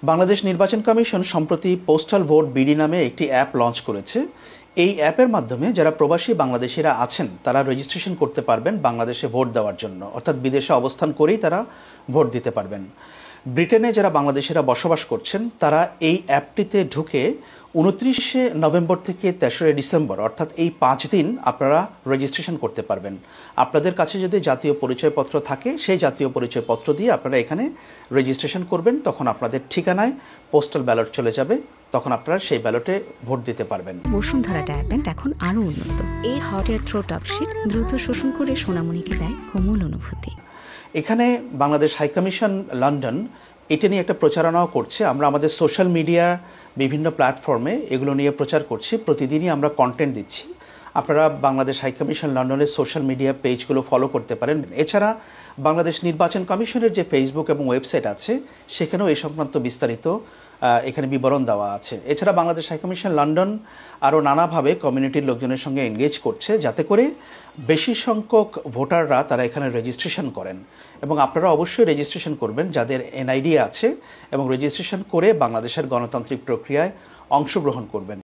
বাংলাদেশ নির্বাচন কমিশন সম্প্রতি postal vote BD নামে একটি অ্যাপ লঞ্চ করেছে। এই অ্যাপের মাধ্যমে যারা প্রবাসী বাংলাদেশিরা আছেন তারা রেজিস্ট্রেশন করতে পারবেন বাংলাদেশে ভোট দেওয়ার জন্য, অর্থাৎ বিদেশে অবস্থান করেই তারা ভোট দিতে পারবেন। ব্রিটেনে যারা বাংলাদেশিরা বসবাস করছেন তারা এই অ্যাপটিতে ঢুকে 29শে নভেম্বর থেকে 3রা ডিসেম্বর অর্থাৎ এই 5 দিন আপনারা রেজিস্ট্রেশন করতে পারবেন। আপনাদের কাছে যদি জাতীয় পরিচয়পত্র থাকে সেই জাতীয় পরিচয়পত্র দিয়ে আপনারা এখানে রেজিস্ট্রেশন করবেন, তখন আপনাদের ঠিকানায় পোস্টাল ব্যালট চলে যাবে, তখন আপনারা সেই ব্যালটে ভোট দিতে পারবেন। বসুন্ধরা ট্যাবলেট এখন আরও উন্নত। এই হট এয়ার থ্রো টপশিট দ্রুত শোষণ করে সোনামণিকে দেয় কোমল অনুভূতি। এখানে বাংলাদেশ হাইকমিশন লন্ডন এটা নিয়ে একটা প্রচারণাও করছে। আমরা আমাদের সোশ্যাল মিডিয়ার বিভিন্ন প্ল্যাটফর্মে এগুলো নিয়ে প্রচার করছি, প্রতিদিনই আমরা কন্টেন্ট দিচ্ছি। আপনারা বাংলাদেশ হাইকমিশন লন্ডনের সোশ্যাল মিডিয়া পেজগুলো ফলো করতে পারেন। এছাড়া বাংলাদেশ নির্বাচন কমিশনের যে ফেসবুক এবং ওয়েবসাইট আছে সেখানেও এই সংক্রান্ত বিস্তারিত এখানে বিবরণ দেওয়া আছে। এছাড়া বাংলাদেশ হাইকমিশন লন্ডন আরও নানাভাবে কমিউনিটির লোকজনের সঙ্গে এনগেজ করছে যাতে করে বেশি সংখ্যক ভোটাররা তারা এখানে রেজিস্ট্রেশন করেন, এবং আপনারা অবশ্যই রেজিস্ট্রেশন করবেন যাদের এনআইডি আছে, এবং রেজিস্ট্রেশন করে বাংলাদেশের গণতান্ত্রিক প্রক্রিয়ায় অংশগ্রহণ করবেন।